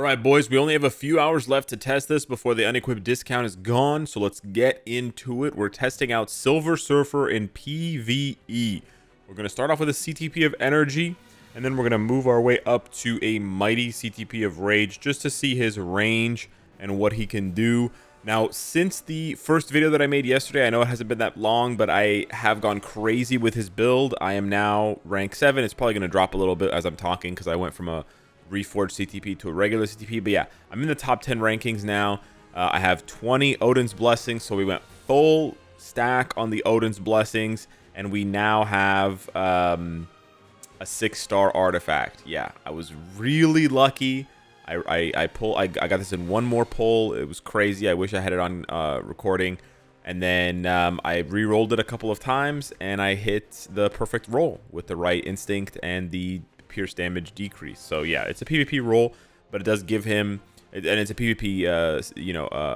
Alright boys, we only have a few hours left to test this before the unequipped discount is gone, so let's get into it. We're testing out Silver Surfer in PvE. We're going to start off with a CTP of Energy, and then we're going to move our way up to a Mighty CTP of Rage, just to see his range and what he can do. Now, since the first video that I made yesterday, I know it hasn't been that long, but I have gone crazy with his build. I am now rank 7. It's probably going to drop a little bit as I'm talking, because I went from a Reforged CTP to a regular CTP, but yeah, I'm in the top 10 rankings now. I have 20 Odin's Blessings, so we went full stack on the Odin's Blessings, and we now have a 6-star artifact. Yeah, I was really lucky. I got this in one more pull. It was crazy. I wish I had it on recording. And then I re-rolled it a couple of times, and I hit the perfect roll with the right instinct and the pierce damage decrease. So yeah, it's a PvP roll, but it does give him, and it's a PvP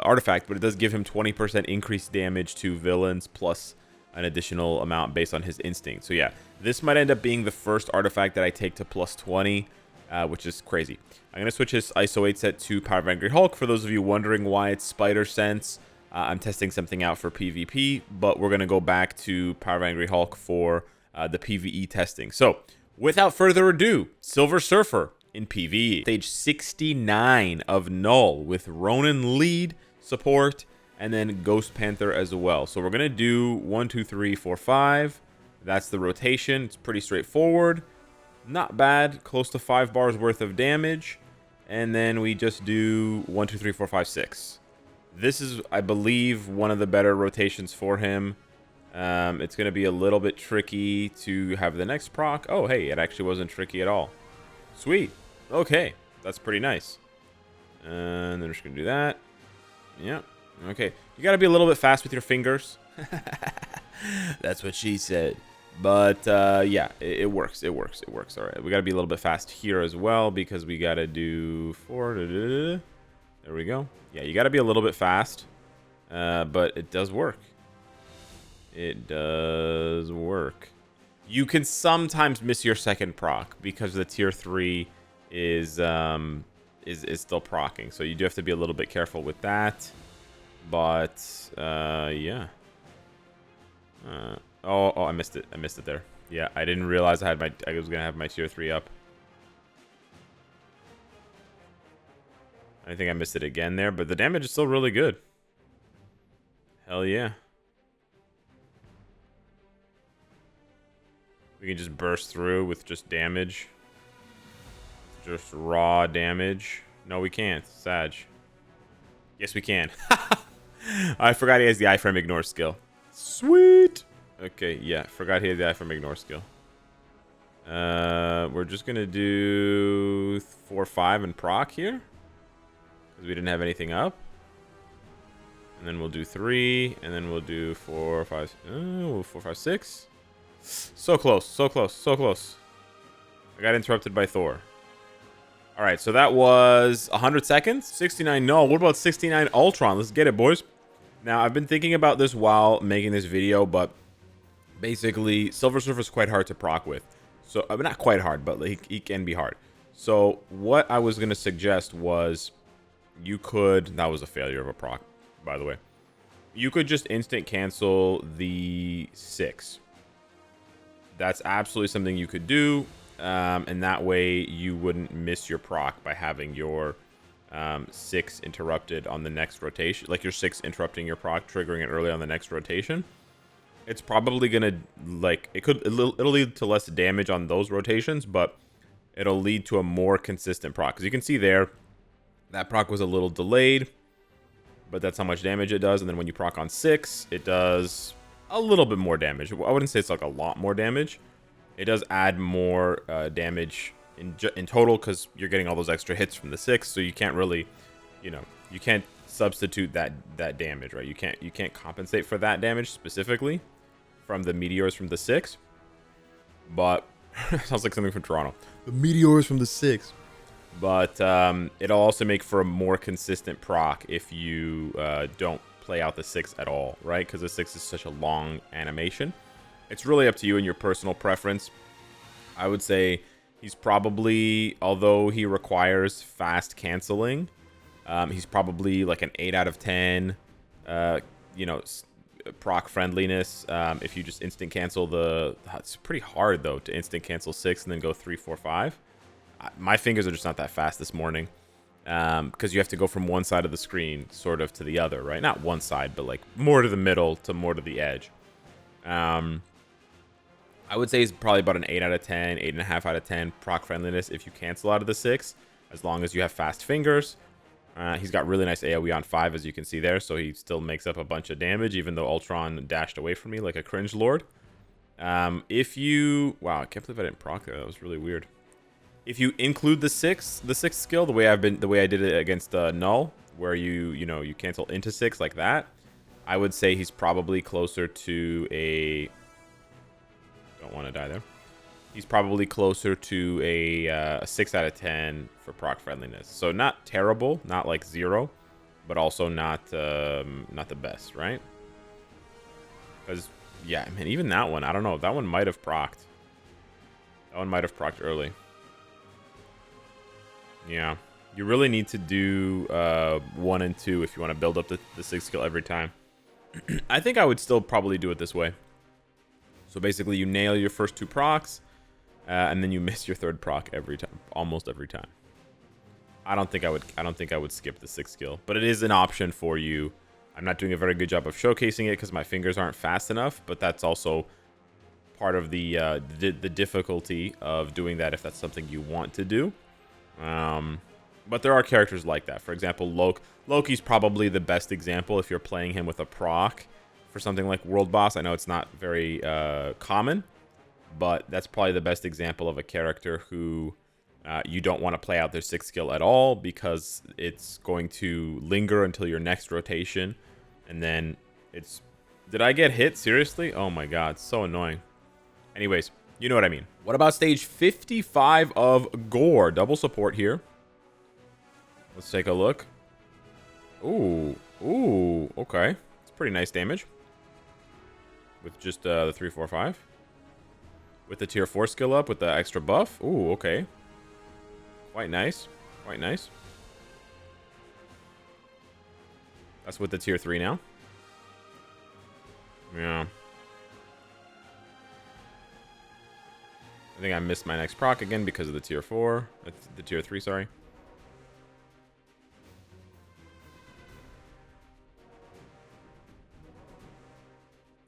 artifact, but it does give him 20% increased damage to villains plus an additional amount based on his instinct. So yeah, this might end up being the first artifact that I take to plus 20, which is crazy. I'm gonna switch his ISO 8 set to Power of Angry Hulk. For those of you wondering why it's Spider Sense, I'm testing something out for PvP, but we're gonna go back to Power of Angry Hulk for the PvE testing. So without further ado, Silver Surfer in PvE. Stage 69 of Null with Ronin lead support and then Ghost Panther as well. So we're going to do 1, 2, 3, 4, 5. That's the rotation. It's pretty straightforward. Not bad. Close to 5 bars worth of damage. And then we just do 1, 2, 3, 4, 5, 6. This is, I believe, one of the better rotations for him. It's going to be a little bit tricky to have the next proc. Oh, hey, it actually wasn't tricky at all. Sweet. Okay, that's pretty nice. And then we're just going to do that. Yeah. Okay. You got to be a little bit fast with your fingers. That's what she said. But, yeah, it works. It works. It works. All right. We got to be a little bit fast here as well because we got to do 4. There we go. Yeah, you got to be a little bit fast. But it does work. It does work. You can sometimes miss your second proc because the tier 3 is still procking, so you do have to be a little bit careful with that. But yeah. Oh, I missed it. I missed it there. Yeah, I didn't realize I was gonna have my tier 3 up. I think I missed it again there, but the damage is still really good. Hell yeah. We can just burst through with just damage. Just raw damage. No, we can't. Sag. Yes, we can. I forgot he has the iframe ignore skill. Sweet. Okay, yeah. Forgot he had the iframe ignore skill. We're just going to do 4, 5 and proc here. Because we didn't have anything up. And then we'll do 3. And then we'll do 4, 5. 4, 5, 6. So close, so close, so close. I got interrupted by Thor. Alright, so that was 100 seconds. 69 Null. What about 69 Ultron? Let's get it, boys. Now, I've been thinking about this while making this video, but basically, Silver Surfer is quite hard to proc with. So, I mean, not quite hard, but he can be hard. So, what I was going to suggest was you could... That was a failure of a proc, by the way. You could just instant cancel the 6. That's absolutely something you could do, and that way you wouldn't miss your proc by having your 6 interrupted on the next rotation. Like your 6 interrupting your proc, triggering it early on the next rotation. It's probably gonna it'll lead to less damage on those rotations, but it'll lead to a more consistent proc. Because you can see there, that proc was a little delayed, but that's how much damage it does. And then when you proc on 6, it does a little bit more damage. I wouldn't say it's like a lot more damage. It does add more damage in total because you're getting all those extra hits from the 6. So you can't really, you can't substitute that damage, right? You can't compensate for that damage specifically from the meteors from the 6. But sounds like something from Toronto. The meteors from the 6. But it'll also make for a more consistent proc if you don't play out the 6 at all, right? Because the 6 is such a long animation. It's really up to you and your personal preference. I would say He's probably, although he requires fast canceling, he's probably like an 8 out of 10, you know, proc friendliness. If you just instant cancel it's pretty hard though to instant cancel 6 and then go 3, 4, 5. My fingers are just not that fast this morning, because you have to go from one side of the screen sort of to the other, right? Not one side, but like more to the middle to more to the edge. I would say he's probably about an 8 out of 10, 8.5 out of 10 proc friendliness if you cancel out of the 6, as long as you have fast fingers. He's got really nice AoE on 5, as you can see there, so he still makes up a bunch of damage, even though Ultron dashed away from me like a cringe lord. If you... Wow, I can't believe I didn't proc there. That was really weird. If you include the sixth skill, the way I did it against Null, where you cancel into 6 like that, I would say he's probably closer to a... Don't want to die there. He's probably closer to a 6 out of 10 for proc friendliness. So not terrible, not like 0, but also not the best, right? Because, yeah, I mean, even that one, I don't know. That one might have procced. That one might have procced early. Yeah. You really need to do 1 and 2 if you want to build up the 6 skill every time. I think I would still probably do it this way. So basically, you nail your first 2 procs, and then you miss your 3rd proc every time, almost every time. I don't think I would skip the 6th skill, but it is an option for you. I'm not doing a very good job of showcasing it because my fingers aren't fast enough, but that's also part of the difficulty of doing that if that's something you want to do. But there are characters like that. For example, Loki's probably the best example if you're playing him with a proc for something like World Boss. I know it's not very common, but that's probably the best example of a character who you don't want to play out their 6th skill at all, because it's going to linger until your next rotation, and then it's... Did I get hit? Seriously? Oh my god, so annoying. Anyways, you know what I mean. What about stage 55 of Gorr? Double support here. Let's take a look. Ooh, okay. It's pretty nice damage. With just the 3, 4, 5. With the tier 4 skill up, with the extra buff. Ooh, okay. Quite nice. Quite nice. That's with the tier 3 now. Yeah. I think I missed my next proc again because of the tier 4. The tier 3, sorry.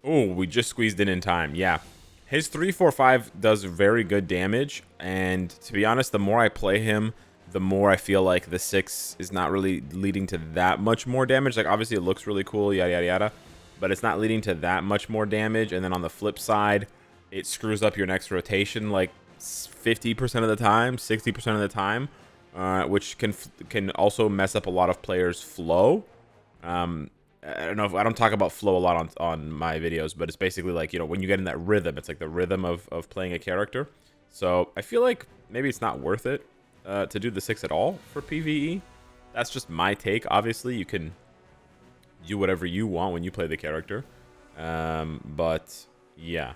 Oh, we just squeezed in time. Yeah. His 3, 4, 5 does very good damage. And to be honest, the more I play him, the more I feel like the 6 is not really leading to that much more damage. Like, obviously, it looks really cool, yada, yada, yada. But it's not leading to that much more damage. And then on the flip side, it screws up your next rotation like 50% of the time, 60% of the time. Which can also mess up a lot of players' flow. I don't know if I don't talk about flow a lot on my videos, but it's basically like, when you get in that rhythm, it's like the rhythm of playing a character. So I feel like maybe it's not worth it to do the 6 at all for PvE. That's just my take. Obviously, you can do whatever you want when you play the character. But yeah,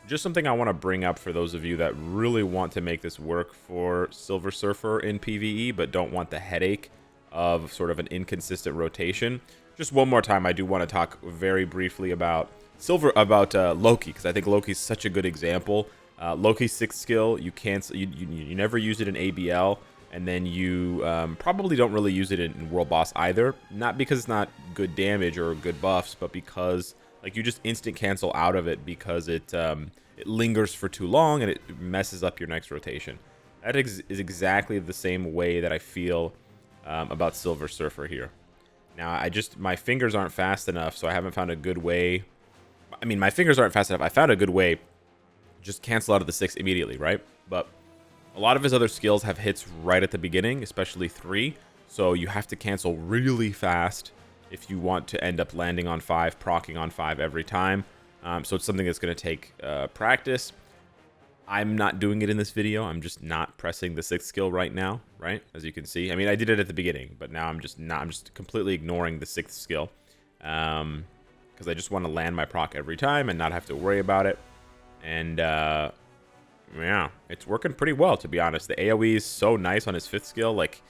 just something I want to bring up for those of you that really want to make this work for Silver Surfer in PvE, but don't want the headache of sort of an inconsistent rotation. Just one more time, I do want to talk very briefly about Loki, because I think Loki's such a good example. Loki's 6th skill, you cancel, you never use it in ABL, and then you probably don't really use it in World Boss either. Not because it's not good damage or good buffs, but because like you just instant cancel out of it because it lingers for too long and it messes up your next rotation. That is exactly the same way that I feel about Silver Surfer here. Now, my fingers aren't fast enough, so I haven't found a good way. I mean, my fingers aren't fast enough. I found a good way. Just cancel out of the 6 immediately, right? But a lot of his other skills have hits right at the beginning, especially 3. So you have to cancel really fast if you want to end up landing on 5, proccing on 5 every time. So it's something that's going to take practice. I'm not doing it in this video. I'm just not pressing the 6th skill right now, right? As you can see. I mean, I did it at the beginning, but now I'm just completely ignoring the 6th skill. Because I just want to land my proc every time and not have to worry about it. And Yeah, it's working pretty well, to be honest. The AoE is so nice on his 5th skill. Like,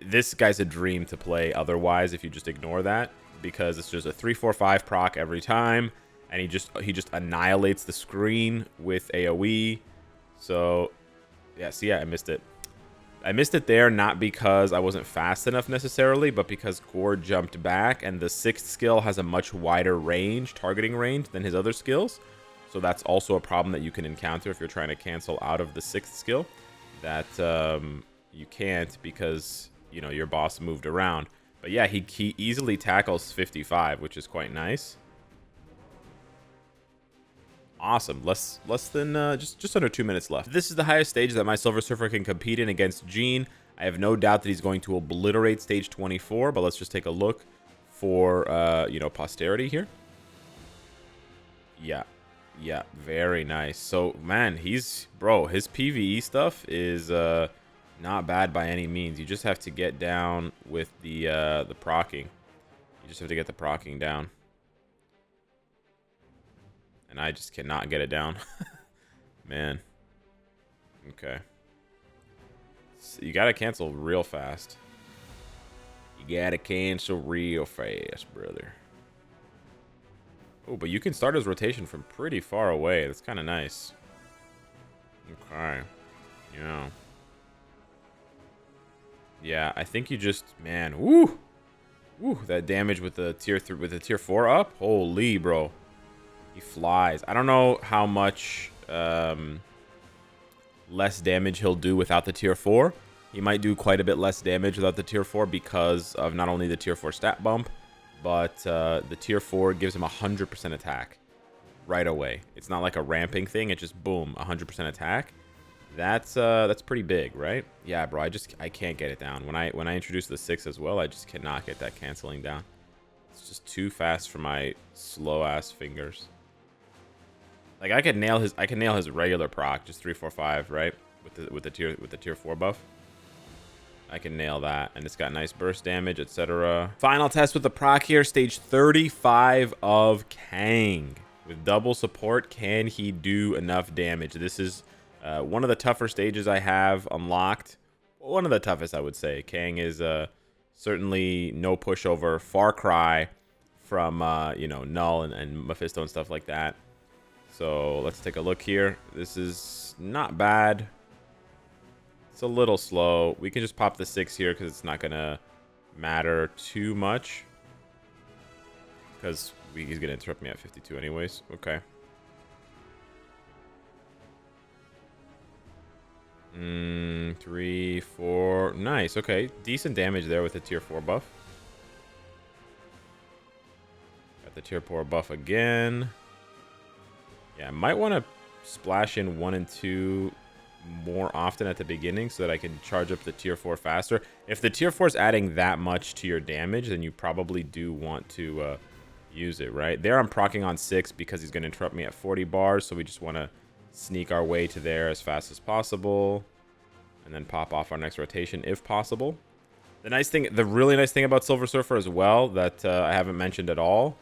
this guy's a dream to play otherwise if you just ignore that, because it's just a 3-4-5 proc every time, and he just annihilates the screen with AoE. So, yeah, see, yeah, I missed it. I missed it there, not because I wasn't fast enough necessarily, but because Gorr jumped back, and the 6th skill has a much wider range, targeting range, than his other skills. So that's also a problem that you can encounter if you're trying to cancel out of the 6th skill. That you can't because, you know, your boss moved around. But yeah, he easily tackles 55, which is quite nice. Awesome. Less than just under 2 minutes left. This is the highest stage that my Silver Surfer can compete in against Gene. I have no doubt that he's going to obliterate stage 24, but let's just take a look for you know, posterity here. Yeah, very nice. So man, his PvE stuff is not bad by any means. You just have to get down with the proccing. You just have to get the proccing down. And I just cannot get it down. Man. Okay. So you gotta cancel real fast. You gotta cancel real fast, brother. Oh, but you can start his rotation from pretty far away. That's kind of nice. Okay. Yeah. Yeah, I think you just, man, woo! Woo, that damage with the tier 4 up. Holy, bro. He flies. I don't know how much less damage he'll do without the tier 4. He might do quite a bit less damage without the tier 4 because of not only the tier 4 stat bump, but the tier 4 gives him 100% attack right away. It's not like a ramping thing. It just, boom, 100% attack. That's pretty big, right? Yeah, bro, I can't get it down. When I introduce the 6 as well, I just cannot get that canceling down. It's just too fast for my slow-ass fingers. Like, I can nail his regular proc, just 3-4-5, right? With the tier 4 buff. I can nail that, and it's got nice burst damage, etc. Final test with the proc here, stage 35 of Kang. With double support, can he do enough damage? This is one of the tougher stages I have unlocked. One of the toughest, I would say. Kang is certainly no pushover, far cry from you know, Null and Mephisto and stuff like that. So let's take a look here. This is not bad. It's a little slow. We can just pop the 6 here because it's not going to matter too much. Because he's going to interrupt me at 52 anyways. Okay. 3, 4. Nice. Okay. Decent damage there with the tier 4 buff. Got the tier 4 buff again. Yeah, I might want to splash in 1 and 2 more often at the beginning so that I can charge up the tier 4 faster. If the tier 4 is adding that much to your damage, then you probably do want to use it, right? There I'm proccing on 6 because he's going to interrupt me at 40 bars, so we just want to sneak our way to there as fast as possible and then pop off our next rotation if possible. The really nice thing about Silver Surfer as well that I haven't mentioned at all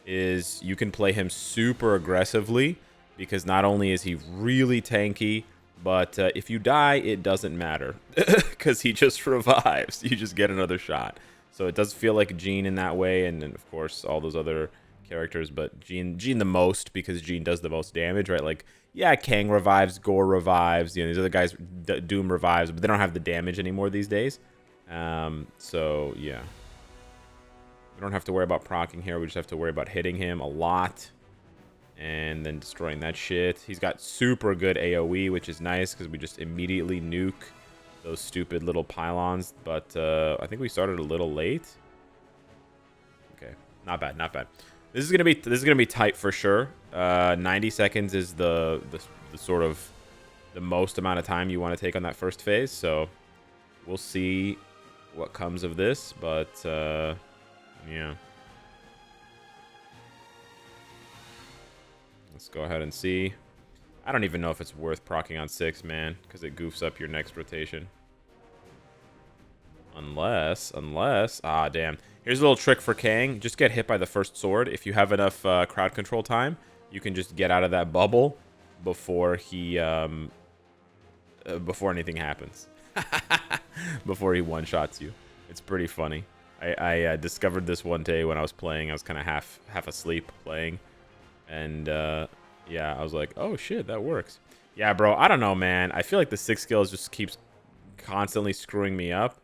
is you can play him super aggressively because not only is he really tanky, but if you die, it doesn't matter because he just revives. You just get another shot. So it does feel like Gene in that way, and then of course all those other characters, but Gene the most because Gene does the most damage, right? Like, yeah, Kang revives, Gorr revives, you know, these other guys, Doom revives, but they don't have the damage anymore these days. So yeah, we don't have to worry about proccing here. We just have to worry about hitting him a lot and then destroying that shit. He's got super good AoE, which is nice because we just immediately nuke those stupid little pylons. But I think we started a little late. Okay, not bad, not bad. This is gonna be tight for sure. 90 seconds is the sort of the most amount of time you want to take on that first phase. So we'll see what comes of this, but yeah. Let's go ahead and see. I don't even know if it's worth proccing on 6, man, because it goofs up your next rotation. Unless, ah, damn. Here's a little trick for Kang. Just get hit by the first sword. If you have enough crowd control time, you can just get out of that bubble before he before anything happens. Before he one-shots you. It's pretty funny. I discovered this one day when I was playing. I was kind of half asleep playing. And, yeah, I was like, oh, shit, that works. Yeah, bro, I don't know, man. I feel like the 6 skills just keeps constantly screwing me up.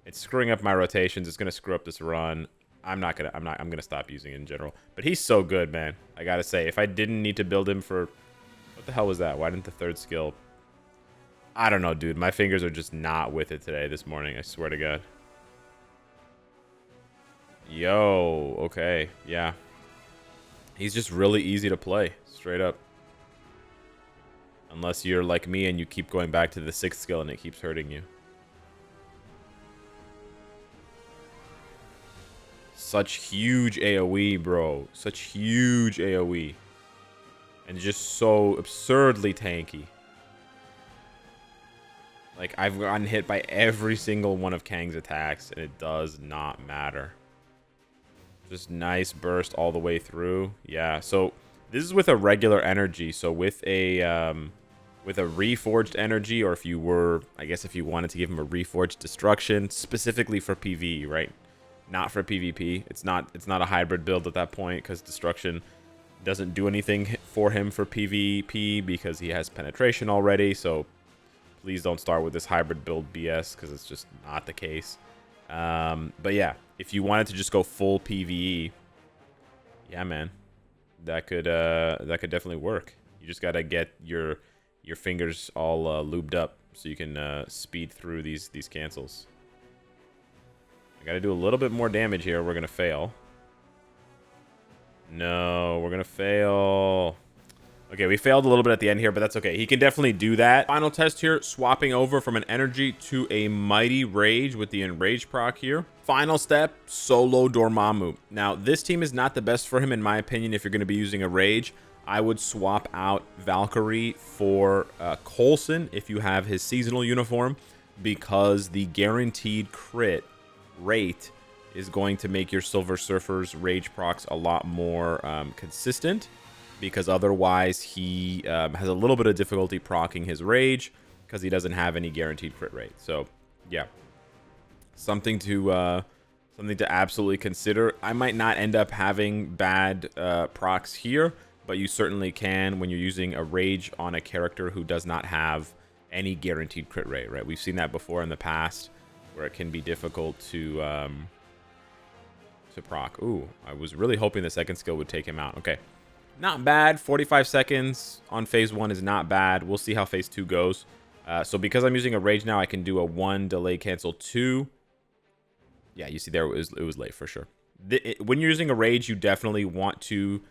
It's screwing up my rotations. It's going to screw up this run. I'm going to stop using it in general. But he's so good, man. I got to say, if I didn't need to build him for... What the hell was that? Why didn't the 3rd skill... I don't know, dude. My fingers are just not with it today, this morning. I swear to God. Yo, okay, yeah. He's just really easy to play, straight up. Unless you're like me and you keep going back to the 6th skill and it keeps hurting you. Such huge AoE, bro. Such huge AoE. And just so absurdly tanky. Like, I've gotten hit by every single one of Kang's attacks, and it does not matter. Just nice burst all the way through. Yeah, so this is with a regular energy. So with a reforged energy, or if you were, I guess if you wanted to give him a reforged destruction, specifically for PvE, right? Not for PvP. It's not a hybrid build at that point, because destruction doesn't do anything for him for PvP because he has penetration already. So please don't start with this hybrid build BS, because it's just not the case. But yeah, if you wanted to just go full PvE, yeah, man, that could definitely work. You just gotta get your fingers all lubed up so you can speed through these cancels. I gotta do a little bit more damage here. We're gonna fail. No, we're gonna fail. Okay, we failed a little bit at the end here, but that's okay. He can definitely do that. Final test here, swapping over from an energy to a mighty rage with the enrage proc here. Final step, solo Dormammu. Now, this team is not the best for him, in my opinion, if you're going to be using a rage. I would swap out Valkyrie for Coulson if you have his seasonal uniform, because the guaranteed crit rate is going to make your Silver Surfer's rage procs a lot more consistent. Because otherwise he has a little bit of difficulty proccing his rage because he doesn't have any guaranteed crit rate. So yeah, something to absolutely consider. I might not end up having bad procs here, but you certainly can when you're using a rage on a character who does not have any guaranteed crit rate. Right? We've seen that before in the past, where it can be difficult to proc. Ooh, I was really hoping the 2nd skill would take him out. Okay. Not bad. 45 seconds on phase 1 is not bad. We'll see how phase 2 goes. So because I'm using a rage now, I can do a 1 delay cancel 2. Yeah, you see there it was late for sure. When you're using a rage, you definitely want to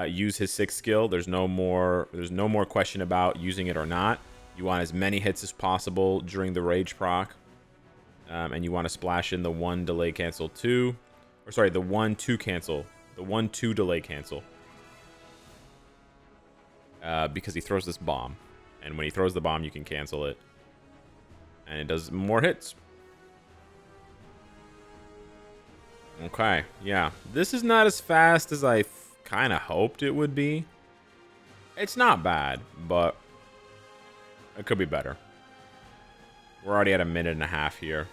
use his 6th skill. There's no more question about using it or not. You want as many hits as possible during the rage proc. And you want to splash in the 1 delay cancel 2. Or sorry, the 1-2 cancel. The 1-2 delay cancel. Because he throws this bomb, and when he throws the bomb, you can cancel it, and it does more hits. Okay, yeah, this is not as fast as I kind of hoped it would be. It's not bad, but it could be better. We're already at a minute and a half here.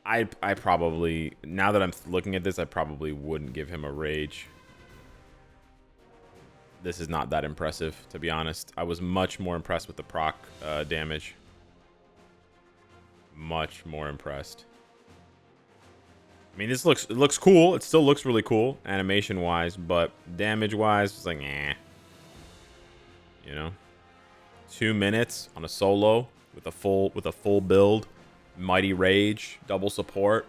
I probably, now that I'm looking at this, I probably wouldn't give him a rage. This is not that impressive, to be honest. I was much more impressed with the proc damage. Much more impressed. I mean, it looks cool. It still looks really cool, animation-wise, but damage-wise, it's like, eh. You know? 2 minutes on a solo with a full build, mighty rage, double support.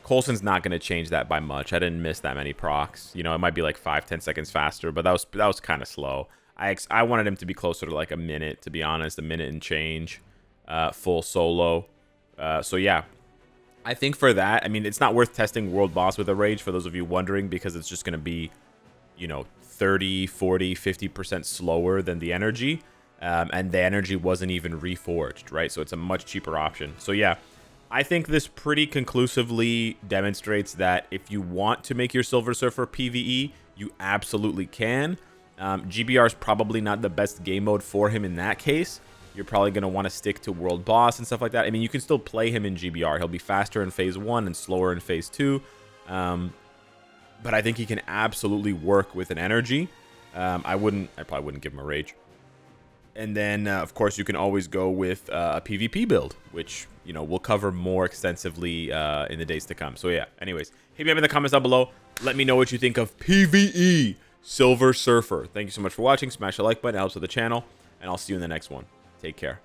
Coulson's not going to change that by much. I didn't miss that many procs. You know, it might be like 5-10 seconds faster, but that was kind of slow. I wanted him to be closer to like a minute, to be honest, a minute and change, full solo. So yeah, I think for that, I mean, it's not worth testing World Boss with a rage, for those of you wondering, because it's just going to be, you know, 30, 40, 50% slower than the energy. And the energy wasn't even reforged, right? So it's a much cheaper option. So yeah, I think this pretty conclusively demonstrates that if you want to make your Silver Surfer PvE, you absolutely can. GBR is probably not the best game mode for him in that case, you're probably going to want to stick to World Boss and stuff like that. I mean, you can still play him in GBR. He'll be faster in Phase 1 and slower in Phase 2. But I think he can absolutely work with an Energy. I probably wouldn't give him a Rage. And then, of course, you can always go with a PvP build, which, you know, we'll cover more extensively in the days to come. So, yeah, anyways, hit me up in the comments down below. Let me know what you think of PvE Silver Surfer. Thank you so much for watching. Smash the like button. It helps with the channel. And I'll see you in the next one. Take care.